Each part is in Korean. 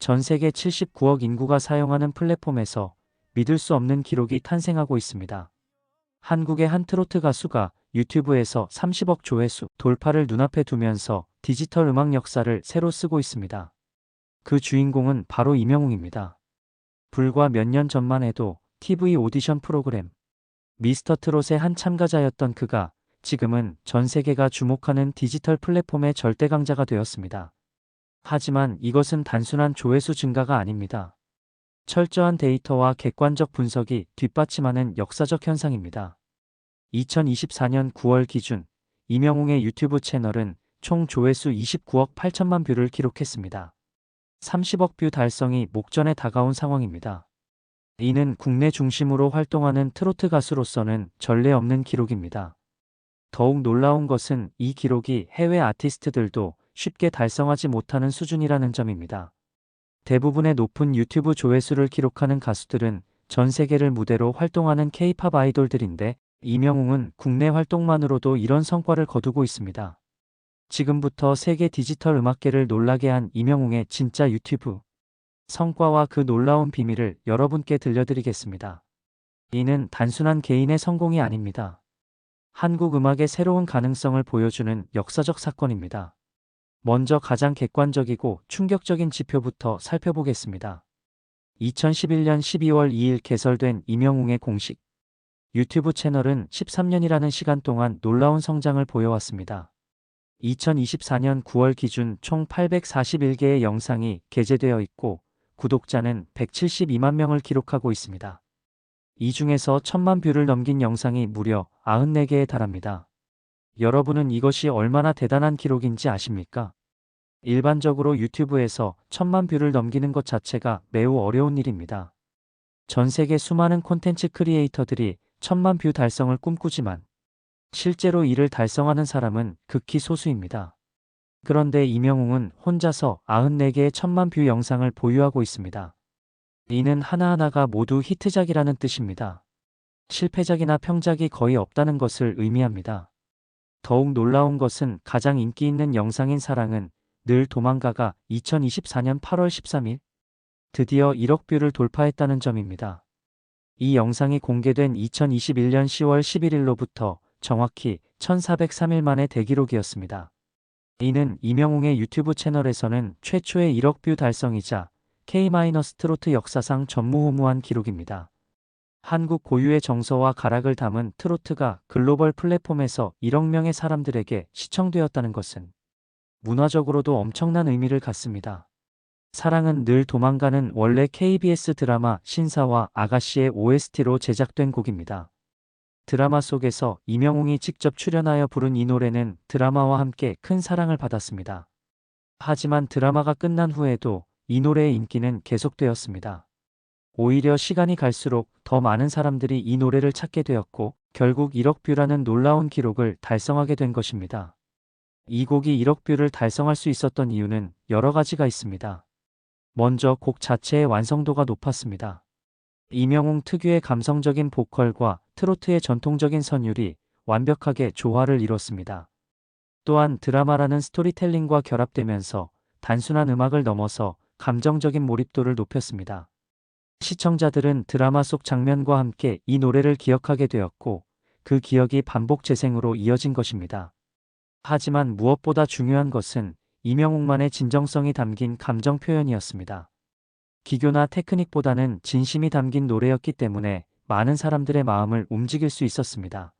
전 세계 79억 인구가 사용하는 플랫폼에서 믿을 수 없는 기록이 탄생하고 있습니다. 한국의 한 트로트 가수가 유튜브에서 30억 조회수 돌파를 눈앞에 두면서 디지털 음악 역사를 새로 쓰고 있습니다. 그 주인공은 바로 이명웅입니다. 불과 몇 년 전만 해도 TV 오디션 프로그램 미스터 트롯의 한 참가자였던 그가 지금은 전 세계가 주목하는 디지털 플랫폼의 절대 강자가 되었습니다. 하지만 이것은 단순한 조회수 증가가 아닙니다. 철저한 데이터와 객관적 분석이 뒷받침하는 역사적 현상입니다. 2024년 9월 기준 이명웅의 유튜브 채널은 총 조회수 29억 8천만 뷰를 기록했습니다. 30억 뷰 달성이 목전에 다가온 상황입니다. 이는 국내 중심으로 활동하는 트로트 가수로서는 전례 없는 기록입니다. 더욱 놀라운 것은 이 기록이 해외 아티스트들도 쉽게 달성하지 못하는 수준이라는 점입니다. 대부분의 높은 유튜브 조회수를 기록하는 가수들은 전 세계를 무대로 활동하는 K-팝 아이돌들인데 이명웅은 국내 활동만으로도 이런 성과를 거두고 있습니다. 지금부터 세계 디지털 음악계를 놀라게 한 이명웅의 진짜 유튜브 성과와 그 놀라운 비밀을 여러분께 들려드리겠습니다. 이는 단순한 개인의 성공이 아닙니다. 한국 음악의 새로운 가능성을 보여주는 역사적 사건입니다. 먼저 가장 객관적이고 충격적인 지표부터 살펴보겠습니다. 2011년 12월 2일 개설된 이명웅의 공식 유튜브 채널은 13년이라는 시간 동안 놀라운 성장을 보여왔습니다. 2024년 9월 기준 총 841개의 영상이 게재되어 있고 구독자는 172만 명을 기록하고 있습니다. 이 중에서 1000만 뷰를 넘긴 영상이 무려 94개에 달합니다. 여러분은 이것이 얼마나 대단한 기록인지 아십니까? 일반적으로 유튜브에서 1000만 뷰를 넘기는 것 자체가 매우 어려운 일입니다. 전 세계 수많은 콘텐츠 크리에이터들이 1000만 뷰 달성을 꿈꾸지만 실제로 이를 달성하는 사람은 극히 소수입니다. 그런데 이명웅은 혼자서 94개의 1000만 뷰 영상을 보유하고 있습니다. 이는 하나하나가 모두 히트작이라는 뜻입니다. 실패작이나 평작이 거의 없다는 것을 의미합니다. 더욱 놀라운 것은 가장 인기 있는 영상인 사랑은 늘 도망가가 2024년 8월 13일 드디어 1억 뷰를 돌파했다는 점입니다. 이 영상이 공개된 2021년 10월 11일로부터 정확히 1403일 만의 대기록이었습니다. 이는 이명웅의 유튜브 채널에서는 최초의 1억 뷰 달성이자 K-트로트 역사상 전무후무한 기록입니다. 한국 고유의 정서와 가락을 담은 트로트가 글로벌 플랫폼에서 1억 명의 사람들에게 시청되었다는 것은 문화적으로도 엄청난 의미를 갖습니다. 사랑은 늘 도망가는 원래 KBS 드라마 신사와 아가씨의 OST로 제작된 곡입니다. 드라마 속에서 이명웅이 직접 출연하여 부른 이 노래는 드라마와 함께 큰 사랑을 받았습니다. 하지만 드라마가 끝난 후에도 이 노래의 인기는 계속되었습니다. 오히려 시간이 갈수록 더 많은 사람들이 이 노래를 찾게 되었고 결국 1억 뷰라는 놀라운 기록을 달성하게 된 것입니다. 이 곡이 1억 뷰를 달성할 수 있었던 이유는 여러 가지가 있습니다. 먼저 곡 자체의 완성도가 높았습니다. 이명웅 특유의 감성적인 보컬과 트로트의 전통적인 선율이 완벽하게 조화를 이뤘습니다. 또한 드라마라는 스토리텔링과 결합되면서 단순한 음악을 넘어서 감정적인 몰입도를 높였습니다. 시청자들은 드라마 속 장면과 함께 이 노래를 기억하게 되었고 그 기억이 반복 재생으로 이어진 것입니다. 하지만 무엇보다 중요한 것은 이명웅만의 진정성이 담긴 감정 표현이었습니다. 기교나 테크닉보다는 진심이 담긴 노래였기 때문에 많은 사람들의 마음을 움직일 수 있었습니다.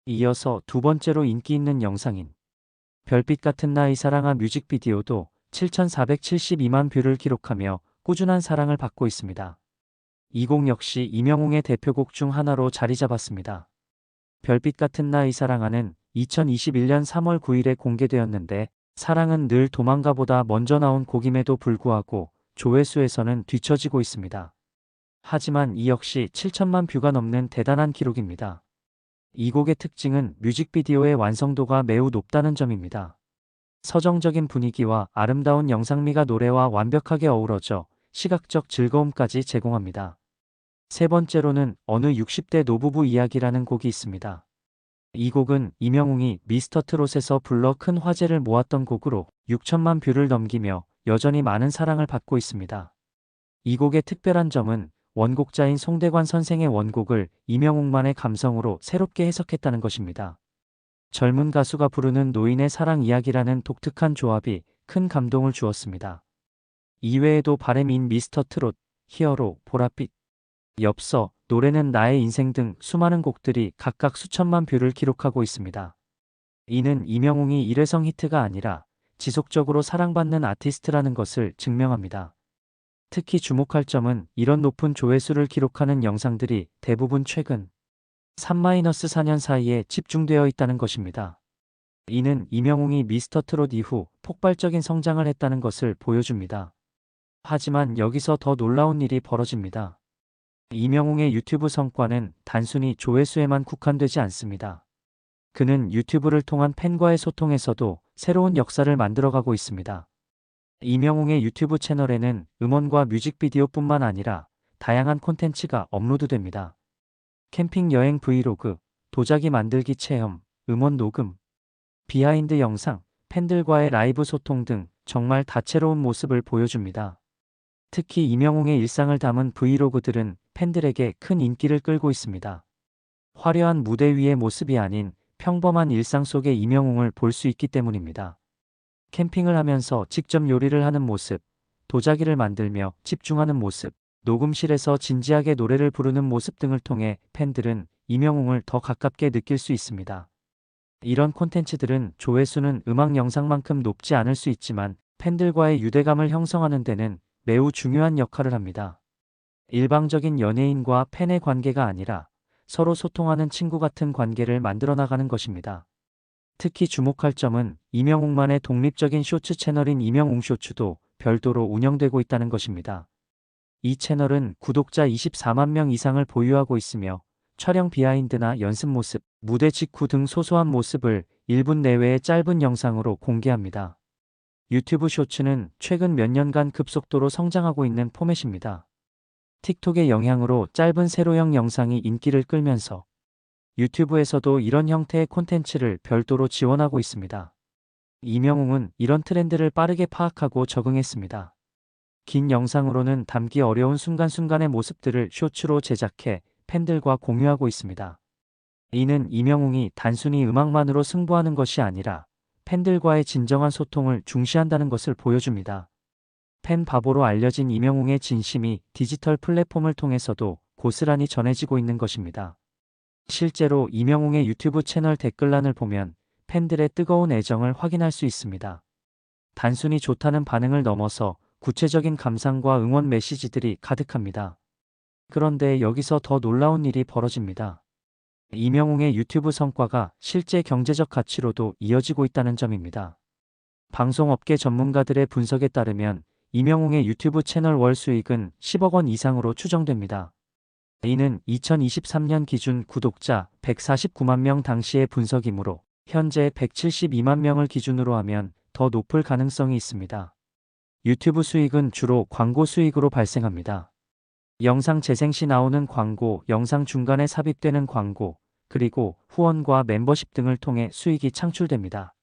이어서 두 번째로 인기 있는 영상인 별빛 같은 나의 사랑아 뮤직비디오도 7,472만 뷰를 기록하며 꾸준한 사랑을 받고 있습니다. 이 곡 역시 이명웅의 대표곡 중 하나로 자리 잡았습니다. 별빛 같은 나의 사랑아는 2021년 3월 9일에 공개되었는데 사랑은 늘 도망가보다 먼저 나온 곡임에도 불구하고 조회수에서는 뒤처지고 있습니다. 하지만 이 역시 7천만 뷰가 넘는 대단한 기록입니다. 이 곡의 특징은 뮤직비디오의 완성도가 매우 높다는 점입니다. 서정적인 분위기와 아름다운 영상미가 노래와 완벽하게 어우러져 시각적 즐거움까지 제공합니다. 세 번째로는 어느 60대 노부부 이야기라는 곡이 있습니다. 이 곡은 이명웅이 미스터 트롯에서 불러 큰 화제를 모았던 곡으로 6천만 뷰를 넘기며 여전히 많은 사랑을 받고 있습니다. 이 곡의 특별한 점은 원곡자인 송대관 선생의 원곡을 이명웅만의 감성으로 새롭게 해석했다는 것입니다. 젊은 가수가 부르는 노인의 사랑 이야기라는 독특한 조합이 큰 감동을 주었습니다. 이외에도 바램인 미스터 트롯, 히어로, 보랏빛, 엽서, 노래는 나의 인생 등 수많은 곡들이 각각 수천만 뷰를 기록하고 있습니다. 이는 이명웅이 일회성 히트가 아니라 지속적으로 사랑받는 아티스트라는 것을 증명합니다. 특히 주목할 점은 이런 높은 조회수를 기록하는 영상들이 대부분 최근 3-4년 사이에 집중되어 있다는 것입니다. 이는 이명웅이 미스터 트롯 이후 폭발적인 성장을 했다는 것을 보여줍니다. 하지만 여기서 더 놀라운 일이 벌어집니다. 이명웅의 유튜브 성과는 단순히 조회수에만 국한되지 않습니다. 그는 유튜브를 통한 팬과의 소통에서도 새로운 역사를 만들어가고 있습니다. 이명웅의 유튜브 채널에는 음원과 뮤직비디오뿐만 아니라 다양한 콘텐츠가 업로드됩니다. 캠핑 여행 브이로그, 도자기 만들기 체험, 음원 녹음, 비하인드 영상, 팬들과의 라이브 소통 등 정말 다채로운 모습을 보여줍니다. 특히 이명웅의 일상을 담은 브이로그들은 팬들에게 큰 인기를 끌고 있습니다. 화려한 무대 위의 모습이 아닌 평범한 일상 속의 이명웅을 볼 수 있기 때문입니다. 캠핑을 하면서 직접 요리를 하는 모습, 도자기를 만들며 집중하는 모습, 녹음실에서 진지하게 노래를 부르는 모습 등을 통해 팬들은 이명웅을 더 가깝게 느낄 수 있습니다. 이런 콘텐츠들은 조회수는 음악 영상만큼 높지 않을 수 있지만 팬들과의 유대감을 형성하는 데는 매우 중요한 역할을 합니다. 일방적인 연예인과 팬의 관계가 아니라 서로 소통하는 친구 같은 관계를 만들어 나가는 것입니다. 특히 주목할 점은 이명웅만의 독립적인 쇼츠 채널인 이명웅쇼츠도 별도로 운영되고 있다는 것입니다. 이 채널은 구독자 24만 명 이상을 보유하고 있으며 촬영 비하인드나 연습 모습, 무대 직후 등 소소한 모습을 1분 내외의 짧은 영상으로 공개합니다. 유튜브 쇼츠는 최근 몇 년간 급속도로 성장하고 있는 포맷입니다. 틱톡의 영향으로 짧은 세로형 영상이 인기를 끌면서 유튜브에서도 이런 형태의 콘텐츠를 별도로 지원하고 있습니다. 이명웅은 이런 트렌드를 빠르게 파악하고 적응했습니다. 긴 영상으로는 담기 어려운 순간순간의 모습들을 쇼츠로 제작해 팬들과 공유하고 있습니다. 이는 이명웅이 단순히 음악만으로 승부하는 것이 아니라 팬들과의 진정한 소통을 중시한다는 것을 보여줍니다. 팬 바보로 알려진 이명웅의 진심이 디지털 플랫폼을 통해서도 고스란히 전해지고 있는 것입니다. 실제로 이명웅의 유튜브 채널 댓글란을 보면 팬들의 뜨거운 애정을 확인할 수 있습니다. 단순히 좋다는 반응을 넘어서 구체적인 감상과 응원 메시지들이 가득합니다. 그런데 여기서 더 놀라운 일이 벌어집니다. 이명웅의 유튜브 성과가 실제 경제적 가치로도 이어지고 있다는 점입니다. 방송업계 전문가들의 분석에 따르면 이명웅의 유튜브 채널 월 수익은 10억 원 이상으로 추정됩니다. 이는 2023년 기준 구독자 149만 명 당시의 분석이므로 현재 172만 명을 기준으로 하면 더 높을 가능성이 있습니다. 유튜브 수익은 주로 광고 수익으로 발생합니다. 영상 재생 시 나오는 광고, 영상 중간에 삽입되는 광고, 그리고 후원과 멤버십 등을 통해 수익이 창출됩니다.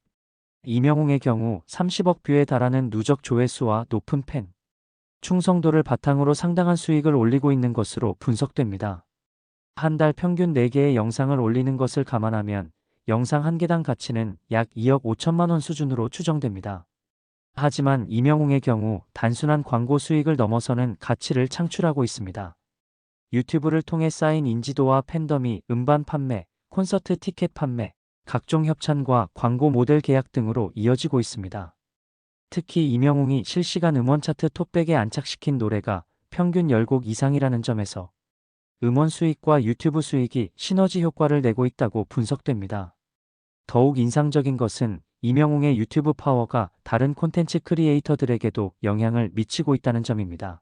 이명웅의 경우 30억 뷰에 달하는 누적 조회수와 높은 팬 충성도를 바탕으로 상당한 수익을 올리고 있는 것으로 분석됩니다. 한 달 평균 4개의 영상을 올리는 것을 감안하면 영상 한 개당 가치는 약 2억 5천만 원 수준으로 추정됩니다. 하지만 이명웅의 경우 단순한 광고 수익을 넘어서는 가치를 창출하고 있습니다. 유튜브를 통해 쌓인 인지도와 팬덤이 음반 판매, 콘서트 티켓 판매, 각종 협찬과 광고 모델 계약 등으로 이어지고 있습니다. 특히 이명웅이 실시간 음원 차트 톱100에 안착시킨 노래가 평균 10곡 이상이라는 점에서 음원 수익과 유튜브 수익이 시너지 효과를 내고 있다고 분석됩니다. 더욱 인상적인 것은 이명웅의 유튜브 파워가 다른 콘텐츠 크리에이터들에게도 영향을 미치고 있다는 점입니다.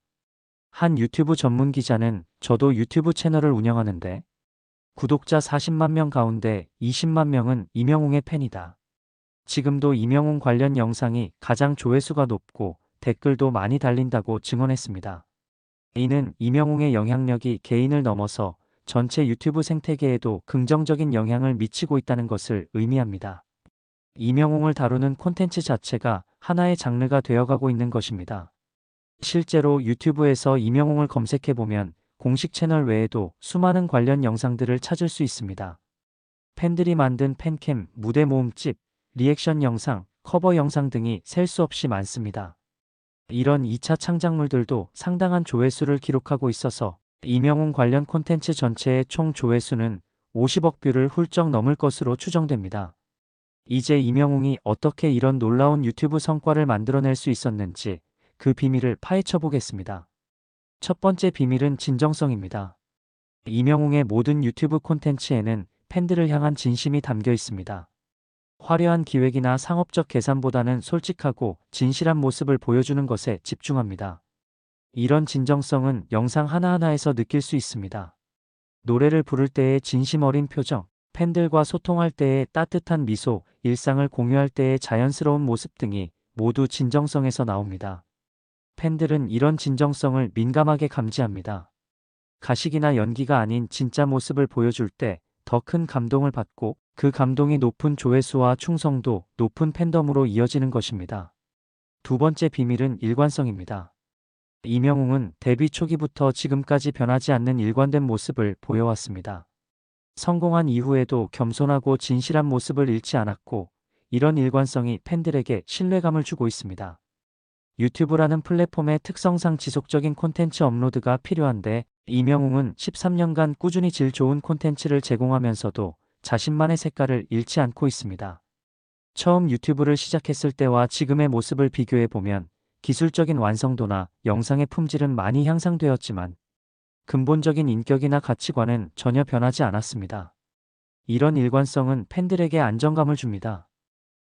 한 유튜브 전문 기자는 저도 유튜브 채널을 운영하는데 구독자 40만 명 가운데 20만 명은 이명웅의 팬이다. 지금도 이명웅 관련 영상이 가장 조회수가 높고 댓글도 많이 달린다고 증언했습니다. 이는 이명웅의 영향력이 개인을 넘어서 전체 유튜브 생태계에도 긍정적인 영향을 미치고 있다는 것을 의미합니다. 이명웅을 다루는 콘텐츠 자체가 하나의 장르가 되어가고 있는 것입니다. 실제로 유튜브에서 이명웅을 검색해보면 공식 채널 외에도 수많은 관련 영상들을 찾을 수 있습니다. 팬들이 만든 팬캠, 무대 모음집, 리액션 영상, 커버 영상 등이 셀 수 없이 많습니다. 이런 2차 창작물들도 상당한 조회수를 기록하고 있어서 이명웅 관련 콘텐츠 전체의 총 조회수는 50억 뷰를 훌쩍 넘을 것으로 추정됩니다. 이제 이명웅이 어떻게 이런 놀라운 유튜브 성과를 만들어낼 수 있었는지 그 비밀을 파헤쳐 보겠습니다. 첫 번째 비밀은 진정성입니다. 이명웅의 모든 유튜브 콘텐츠에는 팬들을 향한 진심이 담겨 있습니다. 화려한 기획이나 상업적 계산보다는 솔직하고 진실한 모습을 보여주는 것에 집중합니다. 이런 진정성은 영상 하나하나에서 느낄 수 있습니다. 노래를 부를 때의 진심 어린 표정, 팬들과 소통할 때의 따뜻한 미소, 일상을 공유할 때의 자연스러운 모습 등이 모두 진정성에서 나옵니다. 팬들은 이런 진정성을 민감하게 감지합니다. 가식이나 연기가 아닌 진짜 모습을 보여줄 때 더 큰 감동을 받고 그 감동이 높은 조회수와 충성도, 높은 팬덤으로 이어지는 것입니다. 두 번째 비밀은 일관성입니다. 이명웅은 데뷔 초기부터 지금까지 변하지 않는 일관된 모습을 보여왔습니다. 성공한 이후에도 겸손하고 진실한 모습을 잃지 않았고 이런 일관성이 팬들에게 신뢰감을 주고 있습니다. 유튜브라는 플랫폼의 특성상 지속적인 콘텐츠 업로드가 필요한데 이명웅은 13년간 꾸준히 질 좋은 콘텐츠를 제공하면서도 자신만의 색깔을 잃지 않고 있습니다. 처음 유튜브를 시작했을 때와 지금의 모습을 비교해 보면 기술적인 완성도나 영상의 품질은 많이 향상되었지만 근본적인 인격이나 가치관은 전혀 변하지 않았습니다. 이런 일관성은 팬들에게 안정감을 줍니다.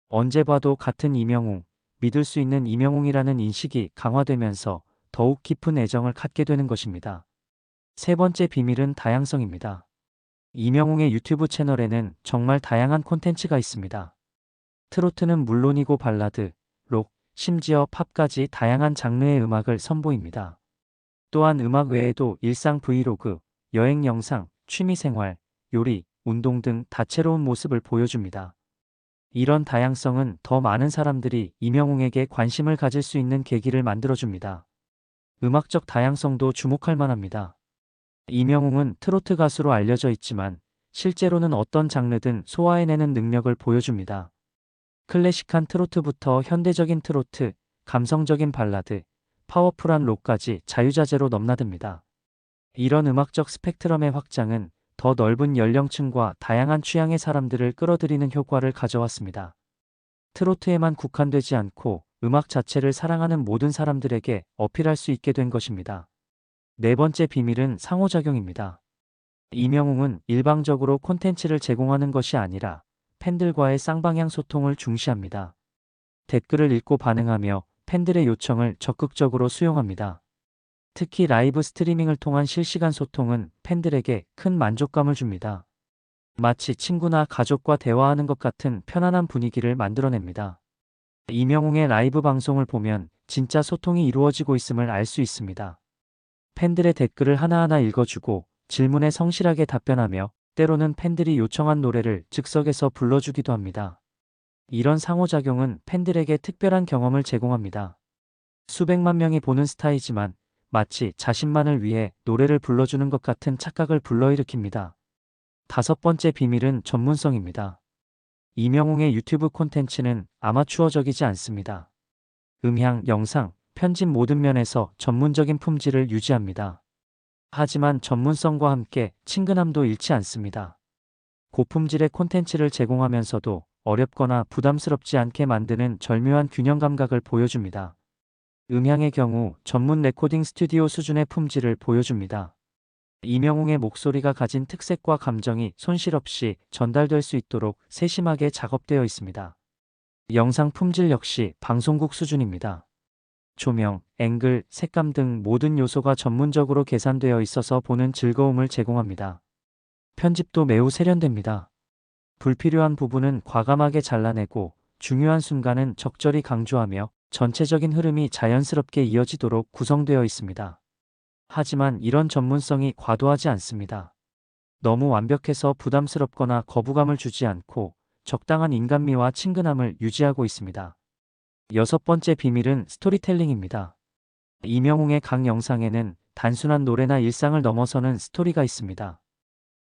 언제 봐도 같은 이명웅, 믿을 수 있는 이명웅이라는 인식이 강화되면서 더욱 깊은 애정을 갖게 되는 것입니다. 세 번째 비밀은 다양성입니다. 이명웅의 유튜브 채널에는 정말 다양한 콘텐츠가 있습니다. 트로트는 물론이고 발라드, 록, 심지어 팝까지 다양한 장르의 음악을 선보입니다. 또한 음악 외에도 일상 브이로그, 여행 영상, 취미생활, 요리, 운동 등 다채로운 모습을 보여줍니다. 이런 다양성은 더 많은 사람들이 이명웅에게 관심을 가질 수 있는 계기를 만들어줍니다. 음악적 다양성도 주목할 만합니다. 이명웅은 트로트 가수로 알려져 있지만 실제로는 어떤 장르든 소화해내는 능력을 보여줍니다. 클래식한 트로트부터 현대적인 트로트, 감성적인 발라드, 파워풀한 록까지 자유자재로 넘나듭니다. 이런 음악적 스펙트럼의 확장은 더 넓은 연령층과 다양한 취향의 사람들을 끌어들이는 효과를 가져왔습니다. 트로트에만 국한되지 않고 음악 자체를 사랑하는 모든 사람들에게 어필할 수 있게 된 것입니다. 네 번째 비밀은 상호작용입니다. 이명웅은 일방적으로 콘텐츠를 제공하는 것이 아니라 팬들과의 쌍방향 소통을 중시합니다. 댓글을 읽고 반응하며 팬들의 요청을 적극적으로 수용합니다. 특히 라이브 스트리밍을 통한 실시간 소통은 팬들에게 큰 만족감을 줍니다. 마치 친구나 가족과 대화하는 것 같은 편안한 분위기를 만들어냅니다. 이명웅의 라이브 방송을 보면 진짜 소통이 이루어지고 있음을 알 수 있습니다. 팬들의 댓글을 하나하나 읽어주고 질문에 성실하게 답변하며 때로는 팬들이 요청한 노래를 즉석에서 불러주기도 합니다. 이런 상호작용은 팬들에게 특별한 경험을 제공합니다. 수백만 명이 보는 스타이지만 마치 자신만을 위해 노래를 불러주는 것 같은 착각을 불러일으킵니다. 다섯 번째 비밀은 전문성입니다. 이명웅의 유튜브 콘텐츠는 아마추어적이지 않습니다. 음향, 영상, 편집 모든 면에서 전문적인 품질을 유지합니다. 하지만 전문성과 함께 친근함도 잃지 않습니다. 고품질의 콘텐츠를 제공하면서도 어렵거나 부담스럽지 않게 만드는 절묘한 균형 감각을 보여줍니다. 음향의 경우 전문 레코딩 스튜디오 수준의 품질을 보여줍니다. 이명웅의 목소리가 가진 특색과 감정이 손실 없이 전달될 수 있도록 세심하게 작업되어 있습니다. 영상 품질 역시 방송국 수준입니다. 조명, 앵글, 색감 등 모든 요소가 전문적으로 계산되어 있어서 보는 즐거움을 제공합니다. 편집도 매우 세련됩니다. 불필요한 부분은 과감하게 잘라내고 중요한 순간은 적절히 강조하며 전체적인 흐름이 자연스럽게 이어지도록 구성되어 있습니다. 하지만 이런 전문성이 과도하지 않습니다. 너무 완벽해서 부담스럽거나 거부감을 주지 않고 적당한 인간미와 친근함을 유지하고 있습니다. 여섯 번째 비밀은 스토리텔링입니다. 이명웅의 각 영상에는 단순한 노래나 일상을 넘어서는 스토리가 있습니다.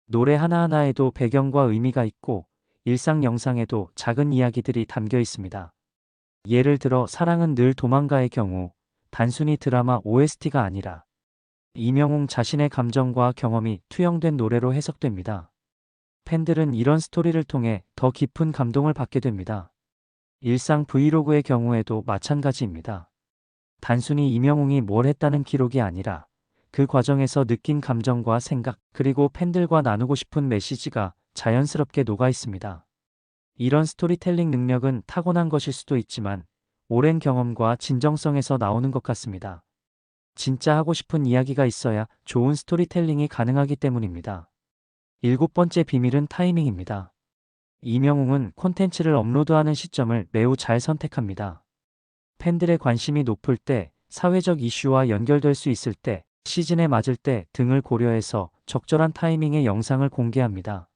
노래 하나하나에도 배경과 의미가 있고 일상 영상에도 작은 이야기들이 담겨 있습니다. 예를 들어 사랑은 늘 도망가의 경우 단순히 드라마 OST가 아니라 이명웅 자신의 감정과 경험이 투영된 노래로 해석됩니다. 팬들은 이런 스토리를 통해 더 깊은 감동을 받게 됩니다. 일상 브이로그의 경우에도 마찬가지입니다. 단순히 이명웅이 뭘 했다는 기록이 아니라 그 과정에서 느낀 감정과 생각, 그리고 팬들과 나누고 싶은 메시지가 자연스럽게 녹아 있습니다. 이런 스토리텔링 능력은 타고난 것일 수도 있지만 오랜 경험과 진정성에서 나오는 것 같습니다. 진짜 하고 싶은 이야기가 있어야 좋은 스토리텔링이 가능하기 때문입니다. 일곱 번째 비밀은 타이밍입니다. 이명웅은 콘텐츠를 업로드하는 시점을 매우 잘 선택합니다. 팬들의 관심이 높을 때, 사회적 이슈와 연결될 수 있을 때, 시즌에 맞을 때 등을 고려해서 적절한 타이밍에 영상을 공개합니다.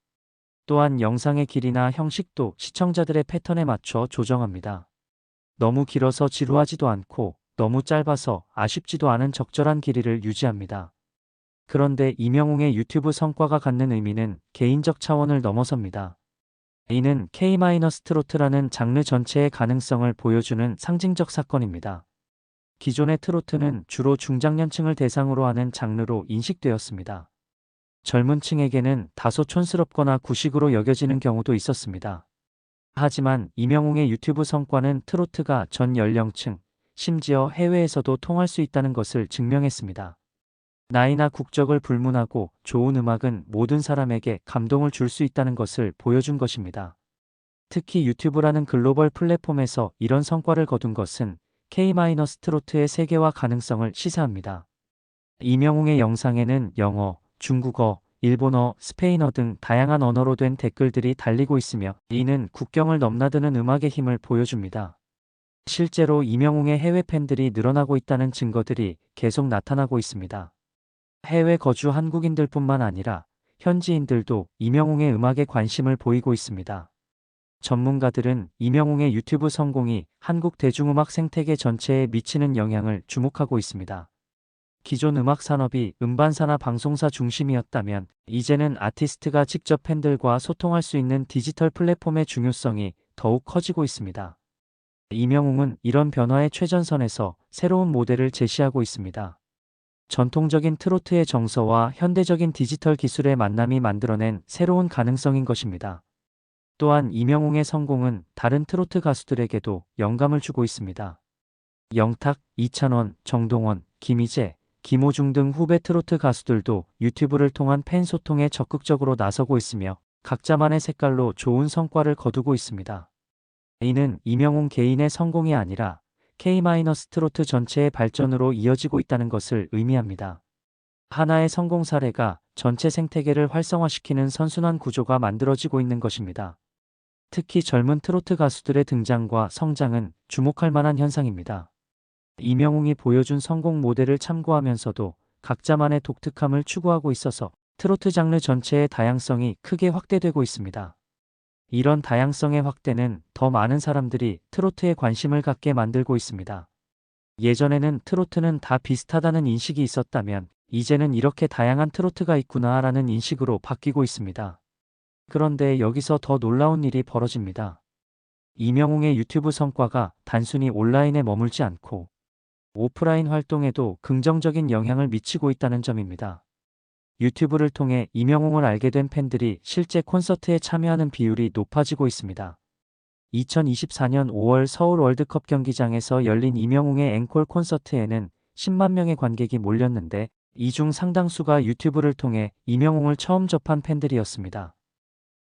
또한 영상의 길이나 형식도 시청자들의 패턴에 맞춰 조정합니다. 너무 길어서 지루하지도 않고 너무 짧아서 아쉽지도 않은 적절한 길이를 유지합니다. 그런데 이명웅의 유튜브 성과가 갖는 의미는 개인적 차원을 넘어섭니다. 이는 K-트로트라는 장르 전체의 가능성을 보여주는 상징적 사건입니다. 기존의 트로트는 주로 중장년층을 대상으로 하는 장르로 인식되었습니다. 젊은 층에게는 다소 촌스럽거나 구식으로 여겨지는 경우도 있었습니다. 하지만 이명웅의 유튜브 성과는 트로트가 전 연령층, 심지어 해외에서도 통할 수 있다는 것을 증명했습니다. 나이나 국적을 불문하고 좋은 음악은 모든 사람에게 감동을 줄 수 있다는 것을 보여준 것입니다. 특히 유튜브라는 글로벌 플랫폼에서 이런 성과를 거둔 것은 K-트로트의 세계화 가능성을 시사합니다. 이명웅의 영상에는 영어, 중국어, 일본어, 스페인어 등 다양한 언어로 된 댓글들이 달리고 있으며 이는 국경을 넘나드는 음악의 힘을 보여줍니다. 실제로 이명웅의 해외 팬들이 늘어나고 있다는 증거들이 계속 나타나고 있습니다. 해외 거주 한국인들뿐만 아니라 현지인들도 이명웅의 음악에 관심을 보이고 있습니다. 전문가들은 이명웅의 유튜브 성공이 한국 대중음악 생태계 전체에 미치는 영향을 주목하고 있습니다. 기존 음악 산업이 음반사나 방송사 중심이었다면 이제는 아티스트가 직접 팬들과 소통할 수 있는 디지털 플랫폼의 중요성이 더욱 커지고 있습니다. 이명웅은 이런 변화의 최전선에서 새로운 모델을 제시하고 있습니다. 전통적인 트로트의 정서와 현대적인 디지털 기술의 만남이 만들어낸 새로운 가능성인 것입니다. 또한 이명웅의 성공은 다른 트로트 가수들에게도 영감을 주고 있습니다. 영탁, 이찬원, 정동원, 김희재, 김호중 등 후배 트로트 가수들도 유튜브를 통한 팬 소통에 적극적으로 나서고 있으며 각자만의 색깔로 좋은 성과를 거두고 있습니다. 이는 이명웅 개인의 성공이 아니라 K-트로트 전체의 발전으로 이어지고 있다는 것을 의미합니다. 하나의 성공 사례가 전체 생태계를 활성화시키는 선순환 구조가 만들어지고 있는 것입니다. 특히 젊은 트로트 가수들의 등장과 성장은 주목할 만한 현상입니다. 이명웅이 보여준 성공 모델을 참고하면서도 각자만의 독특함을 추구하고 있어서 트로트 장르 전체의 다양성이 크게 확대되고 있습니다. 이런 다양성의 확대는 더 많은 사람들이 트로트에 관심을 갖게 만들고 있습니다. 예전에는 트로트는 다 비슷하다는 인식이 있었다면 이제는 이렇게 다양한 트로트가 있구나라는 인식으로 바뀌고 있습니다. 그런데 여기서 더 놀라운 일이 벌어집니다. 이명웅의 유튜브 성과가 단순히 온라인에 머물지 않고 오프라인 활동에도 긍정적인 영향을 미치고 있다는 점입니다. 유튜브를 통해 이명웅을 알게 된 팬들이 실제 콘서트에 참여하는 비율이 높아지고 있습니다. 2024년 5월 서울 월드컵 경기장에서 열린 이명웅의 앵콜 콘서트에는 10만 명의 관객이 몰렸는데 이 중 상당수가 유튜브를 통해 이명웅을 처음 접한 팬들이었습니다.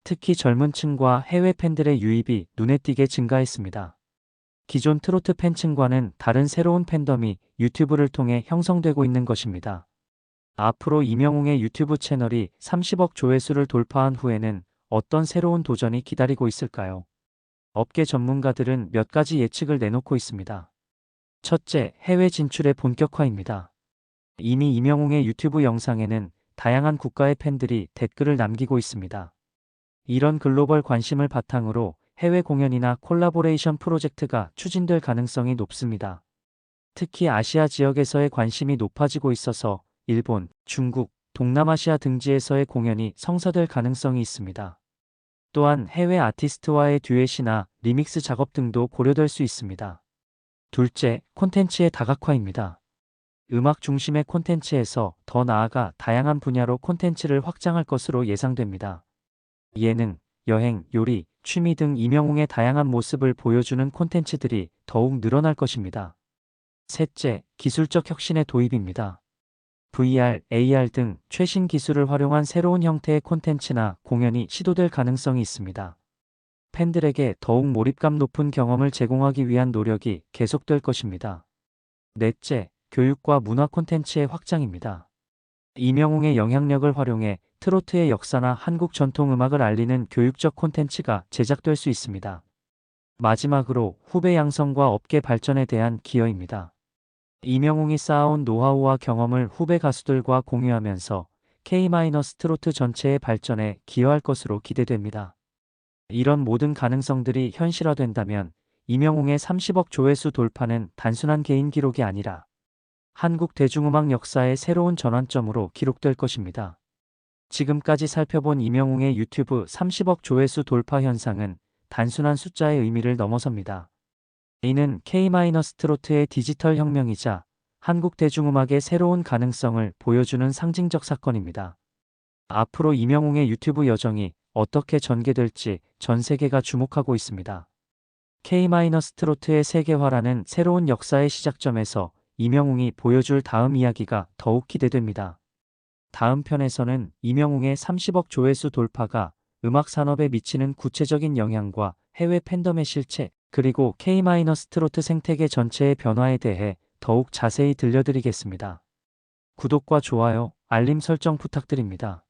특히 젊은 층과 해외 팬들의 유입이 눈에 띄게 증가했습니다. 기존 트로트 팬층과는 다른 새로운 팬덤이 유튜브를 통해 형성되고 있는 것입니다. 앞으로 이명웅의 유튜브 채널이 30억 조회수를 돌파한 후에는 어떤 새로운 도전이 기다리고 있을까요? 업계 전문가들은 몇 가지 예측을 내놓고 있습니다. 첫째, 해외 진출의 본격화입니다. 이미 이명웅의 유튜브 영상에는 다양한 국가의 팬들이 댓글을 남기고 있습니다. 이런 글로벌 관심을 바탕으로 해외 공연이나 콜라보레이션 프로젝트가 추진될 가능성이 높습니다. 특히 아시아 지역에서의 관심이 높아지고 있어서 일본, 중국, 동남아시아 등지에서의 공연이 성사될 가능성이 있습니다. 또한 해외 아티스트와의 듀엣이나 리믹스 작업 등도 고려될 수 있습니다. 둘째, 콘텐츠의 다각화입니다. 음악 중심의 콘텐츠에서 더 나아가 다양한 분야로 콘텐츠를 확장할 것으로 예상됩니다. 예능, 여행, 요리, 취미 등 임영웅의 다양한 모습을 보여주는 콘텐츠들이 더욱 늘어날 것입니다. 셋째, 기술적 혁신의 도입입니다. VR, AR 등 최신 기술을 활용한 새로운 형태의 콘텐츠나 공연이 시도될 가능성이 있습니다. 팬들에게 더욱 몰입감 높은 경험을 제공하기 위한 노력이 계속될 것입니다. 넷째, 교육과 문화 콘텐츠의 확장입니다. 임영웅의 영향력을 활용해 트로트의 역사나 한국 전통 음악을 알리는 교육적 콘텐츠가 제작될 수 있습니다. 마지막으로 후배 양성과 업계 발전에 대한 기여입니다. 임영웅이 쌓아온 노하우와 경험을 후배 가수들과 공유하면서 K-트로트 전체의 발전에 기여할 것으로 기대됩니다. 이런 모든 가능성들이 현실화된다면 임영웅의 30억 조회수 돌파는 단순한 개인 기록이 아니라 한국 대중음악 역사의 새로운 전환점으로 기록될 것입니다. 지금까지 살펴본 임영웅의 유튜브 30억 조회수 돌파 현상은 단순한 숫자의 의미를 넘어섭니다. 이는 K-트로트의 디지털 혁명이자 한국 대중음악의 새로운 가능성을 보여주는 상징적 사건입니다. 앞으로 임영웅의 유튜브 여정이 어떻게 전개될지 전 세계가 주목하고 있습니다. K-트로트의 세계화라는 새로운 역사의 시작점에서 임영웅이 보여줄 다음 이야기가 더욱 기대됩니다. 다음 편에서는 임영웅의 30억 조회수 돌파가 음악 산업에 미치는 구체적인 영향과 해외 팬덤의 실체, 그리고 K-트로트 생태계 전체의 변화에 대해 더욱 자세히 들려드리겠습니다. 구독과 좋아요, 알림 설정 부탁드립니다.